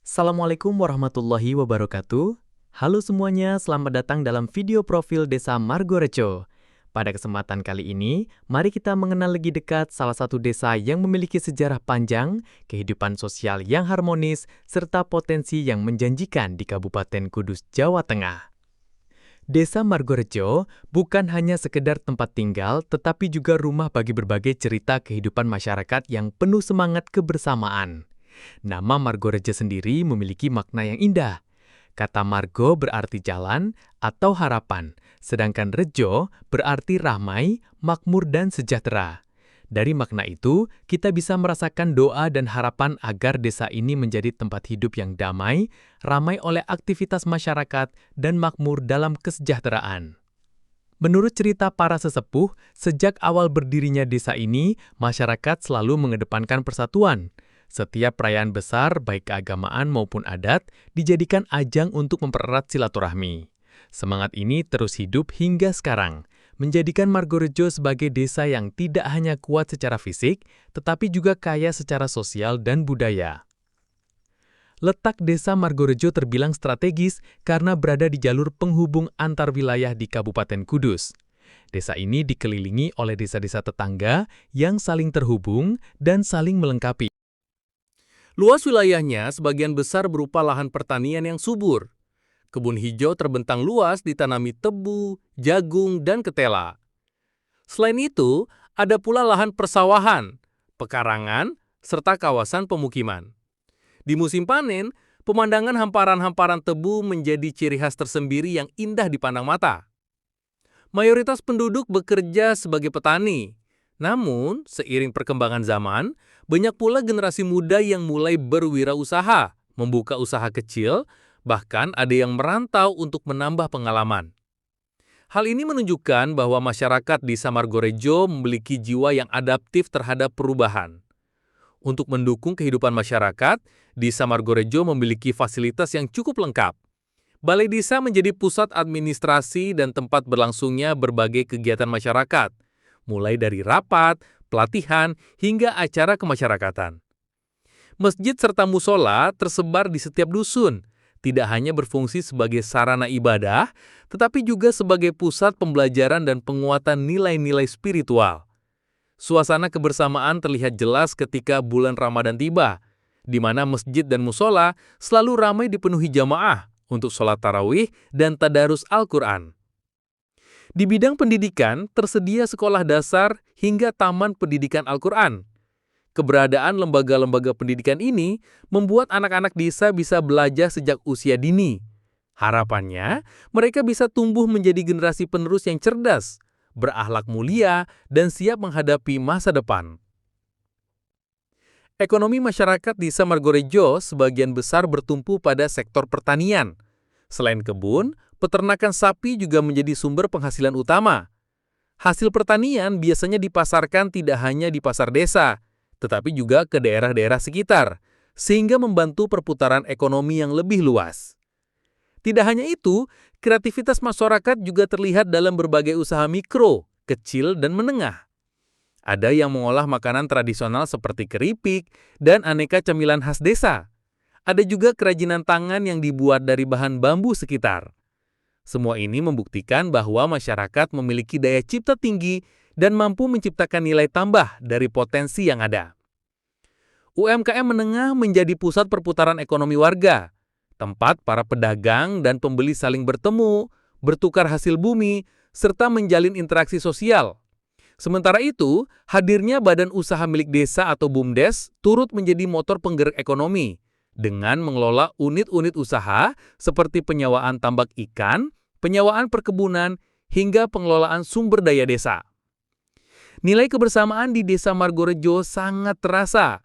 Assalamualaikum warahmatullahi wabarakatuh. Halo semuanya, selamat datang dalam video profil Desa Margorejo. Pada kesempatan kali ini, mari kita mengenal lebih dekat salah satu desa yang memiliki sejarah panjang, kehidupan sosial yang harmonis, serta potensi yang menjanjikan di Kabupaten Kudus, Jawa Tengah. Desa Margorejo bukan hanya sekedar tempat tinggal, tetapi juga rumah bagi berbagai cerita kehidupan masyarakat yang penuh semangat kebersamaan. Nama Margorejo sendiri memiliki makna yang indah. Kata Margo berarti jalan atau harapan, sedangkan Rejo berarti ramai, makmur, dan sejahtera. Dari makna itu, kita bisa merasakan doa dan harapan agar desa ini menjadi tempat hidup yang damai, ramai oleh aktivitas masyarakat, dan makmur dalam kesejahteraan. Menurut cerita para sesepuh, sejak awal berdirinya desa ini, masyarakat selalu mengedepankan persatuan. Setiap perayaan besar, baik keagamaan maupun adat, dijadikan ajang untuk mempererat silaturahmi. Semangat ini terus hidup hingga sekarang, menjadikan Margorejo sebagai desa yang tidak hanya kuat secara fisik, tetapi juga kaya secara sosial dan budaya. Letak desa Margorejo terbilang strategis karena berada di jalur penghubung antar wilayah di Kabupaten Kudus. Desa ini dikelilingi oleh desa-desa tetangga yang saling terhubung dan saling melengkapi. Luas wilayahnya sebagian besar berupa lahan pertanian yang subur. Kebun hijau terbentang luas ditanami tebu, jagung, dan ketela. Selain itu, ada pula lahan persawahan, pekarangan, serta kawasan pemukiman. Di musim panen, pemandangan hamparan-hamparan tebu menjadi ciri khas tersendiri yang indah dipandang mata. Mayoritas penduduk bekerja sebagai petani. Namun, seiring perkembangan zaman, banyak pula generasi muda yang mulai berwirausaha, membuka usaha kecil, bahkan ada yang merantau untuk menambah pengalaman. Hal ini menunjukkan bahwa masyarakat di Margorejo memiliki jiwa yang adaptif terhadap perubahan. Untuk mendukung kehidupan masyarakat, Desa Margorejo memiliki fasilitas yang cukup lengkap. Balai Desa menjadi pusat administrasi dan tempat berlangsungnya berbagai kegiatan masyarakat, mulai dari rapat, pelatihan, hingga acara kemasyarakatan. Masjid serta musola tersebar di setiap dusun, tidak hanya berfungsi sebagai sarana ibadah, tetapi juga sebagai pusat pembelajaran dan penguatan nilai-nilai spiritual. Suasana kebersamaan terlihat jelas ketika bulan Ramadan tiba, di mana masjid dan musola selalu ramai dipenuhi jamaah untuk sholat tarawih dan tadarus Al-Quran. Di bidang pendidikan, tersedia sekolah dasar hingga taman pendidikan Al-Quran. Keberadaan lembaga-lembaga pendidikan ini membuat anak-anak desa bisa belajar sejak usia dini. Harapannya, mereka bisa tumbuh menjadi generasi penerus yang cerdas, berakhlak mulia, dan siap menghadapi masa depan. Ekonomi masyarakat di Margorejo sebagian besar bertumpu pada sektor pertanian. Selain kebun, peternakan sapi juga menjadi sumber penghasilan utama. Hasil pertanian biasanya dipasarkan tidak hanya di pasar desa, tetapi juga ke daerah-daerah sekitar, sehingga membantu perputaran ekonomi yang lebih luas. Tidak hanya itu, kreativitas masyarakat juga terlihat dalam berbagai usaha mikro, kecil, dan menengah. Ada yang mengolah makanan tradisional seperti keripik dan aneka camilan khas desa. Ada juga kerajinan tangan yang dibuat dari bahan bambu sekitar. Semua ini membuktikan bahwa masyarakat memiliki daya cipta tinggi dan mampu menciptakan nilai tambah dari potensi yang ada. UMKM menengah menjadi pusat perputaran ekonomi warga, tempat para pedagang dan pembeli saling bertemu, bertukar hasil bumi, serta menjalin interaksi sosial. Sementara itu, hadirnya badan usaha milik desa atau BUMDes turut menjadi motor penggerak ekonomi dengan mengelola unit-unit usaha seperti penyewaan tambak ikan, penyewaan perkebunan, hingga pengelolaan sumber daya desa. Nilai kebersamaan di Desa Margorejo sangat terasa.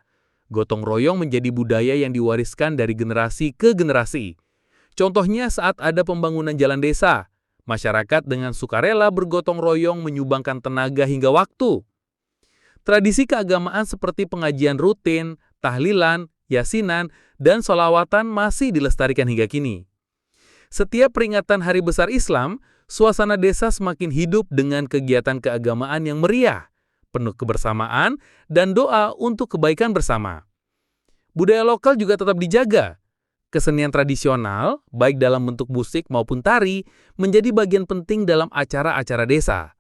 Gotong royong menjadi budaya yang diwariskan dari generasi ke generasi. Contohnya saat ada pembangunan jalan desa, masyarakat dengan sukarela bergotong royong menyumbangkan tenaga hingga waktu. Tradisi keagamaan seperti pengajian rutin, tahlilan, yasinan, dan sholawatan masih dilestarikan hingga kini. Setiap peringatan Hari Besar Islam, suasana desa semakin hidup dengan kegiatan keagamaan yang meriah, penuh kebersamaan, dan doa untuk kebaikan bersama. Budaya lokal juga tetap dijaga. Kesenian tradisional, baik dalam bentuk musik maupun tari, menjadi bagian penting dalam acara-acara desa.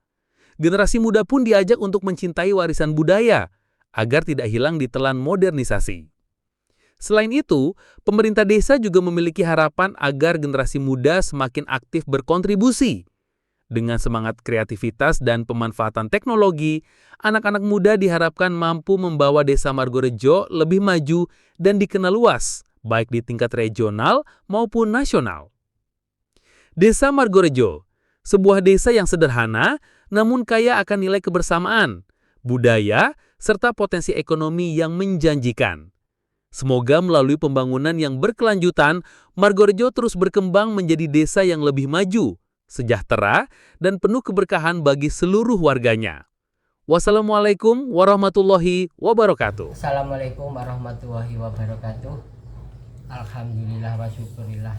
Generasi muda pun diajak untuk mencintai warisan budaya, agar tidak hilang ditelan modernisasi. Selain itu, pemerintah desa juga memiliki harapan agar generasi muda semakin aktif berkontribusi. Dengan semangat kreativitas dan pemanfaatan teknologi, anak-anak muda diharapkan mampu membawa Desa Margorejo lebih maju dan dikenal luas, baik di tingkat regional maupun nasional. Desa Margorejo, sebuah desa yang sederhana namun kaya akan nilai kebersamaan, budaya, serta potensi ekonomi yang menjanjikan. Semoga melalui pembangunan yang berkelanjutan, Margorejo terus berkembang menjadi desa yang lebih maju, sejahtera, dan penuh keberkahan bagi seluruh warganya. Wassalamualaikum warahmatullahi wabarakatuh. Assalamualaikum warahmatullahi wabarakatuh. Alhamdulillah wa syukurillah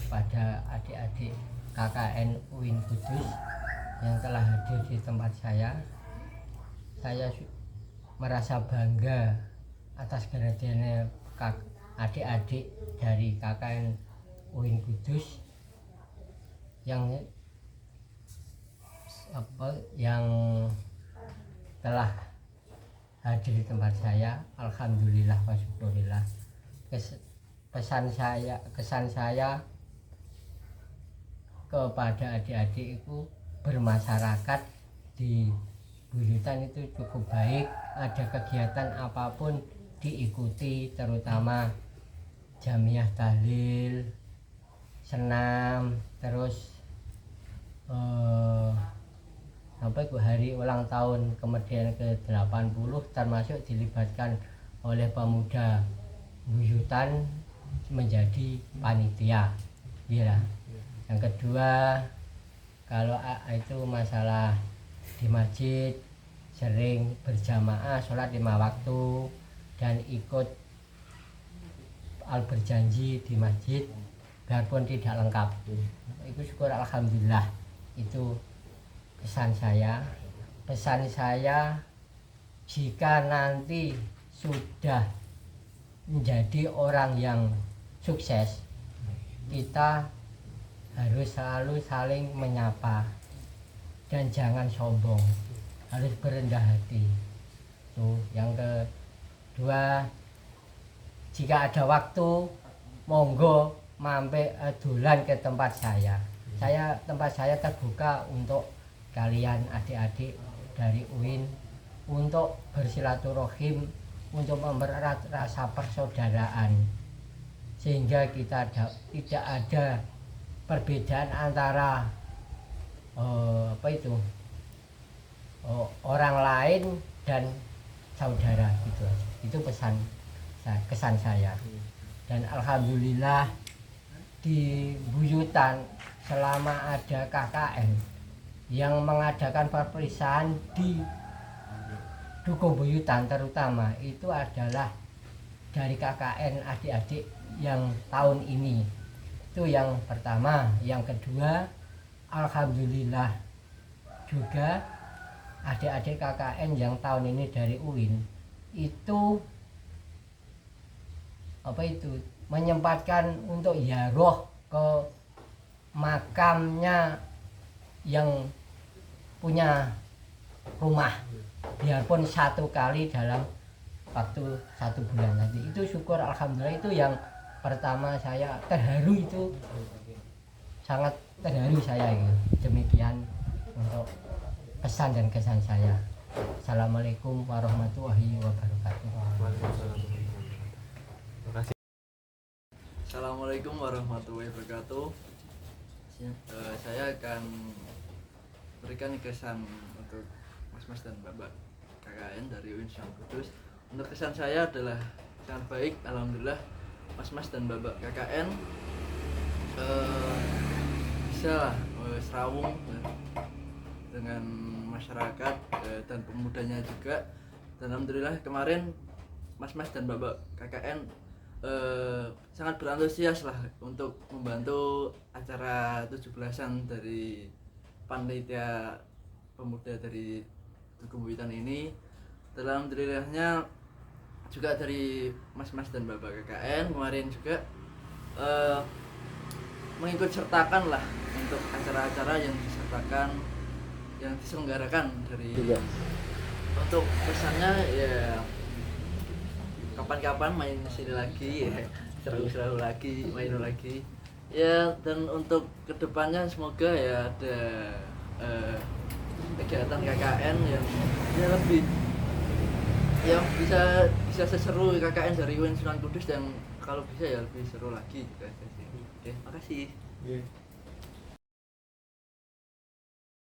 pada adik-adik KKN UIN Kudus yang telah hadir di tempat saya. Saya merasa bangga atas kehadirannya adik-adik dari KKN UIN Kudus yang telah hadir di tempat saya. Alhamdulillah wa syukurillah. Kesan saya kepada adik-adik itu bermasyarakat di buyutan itu cukup baik. Ada kegiatan apapun diikuti, terutama jamiah tahlil, senam, terus sampai ke hari ulang tahun kemerdekaan ke-80 termasuk dilibatkan oleh pemuda buyutan menjadi panitia. Iya. Yang kedua, kalau itu masalah di masjid, sering berjamaah sholat 5 waktu dan ikut berjanji di masjid biarpun tidak lengkap. Itu syukur alhamdulillah. Itu pesan saya. Pesan saya, jika nanti sudah menjadi orang yang sukses, kita harus selalu saling menyapa dan jangan sombong, harus berendah hati. Tuh, yang kedua, jika ada waktu, monggo mampir dolan ke tempat saya. Tempat saya terbuka untuk kalian adik-adik dari UIN untuk bersilaturahim, untuk mempererat rasa persaudaraan, sehingga kita tidak ada perbedaan antara orang lain dan saudara gitu. Itu kesan saya. Dan alhamdulillah di buyutan selama ada KKN yang mengadakan perpisahan di Dukuh Buyutan terutama, itu adalah dari KKN adik-adik yang tahun ini. Itu yang pertama. Yang kedua, alhamdulillah juga adik-adik KKN yang tahun ini dari UIN itu menyempatkan untuk ziarah ke makamnya yang punya rumah, biarpun 1 kali dalam waktu 1 bulan nanti. Itu syukur alhamdulillah. Itu yang pertama saya terharu, itu sangat terharu saya gitu. Demikian untuk pesan dan kesan saya. Assalamualaikum warahmatullahi wabarakatuh. Assalamualaikum warahmatullahi wabarakatuh. Saya akan berikan kesan untuk mas-mas dan mbak-mbak KKN dari UIN Kudus. Untuk kesan saya adalah sangat baik, alhamdulillah. Mas-mas dan mbak-mbak KKN bisa serawung dengan masyarakat dan pemudanya juga. Dan alhamdulillah kemarin mas-mas dan mbak-mbak KKN sangat berantusias lah untuk membantu acara 17-an dari panitia pemuda dari Dukuh Buyutan ini. Dalam alhamdulillahnya juga dari mas-mas dan mbak-mbak KKN kemarin juga mengikut sertakan lah untuk acara-acara yang diselenggarakan dari untuk pesannya ya kapan-kapan main sini lagi ya, seru-seru lagi, main lagi ya. Dan untuk kedepannya semoga ya ada kegiatan KKN yang ya lebih ya bisa seseru KKN dari UIN Sunan Kudus, dan kalau bisa ya lebih seru lagi gitu aja sih. Oke, makasih.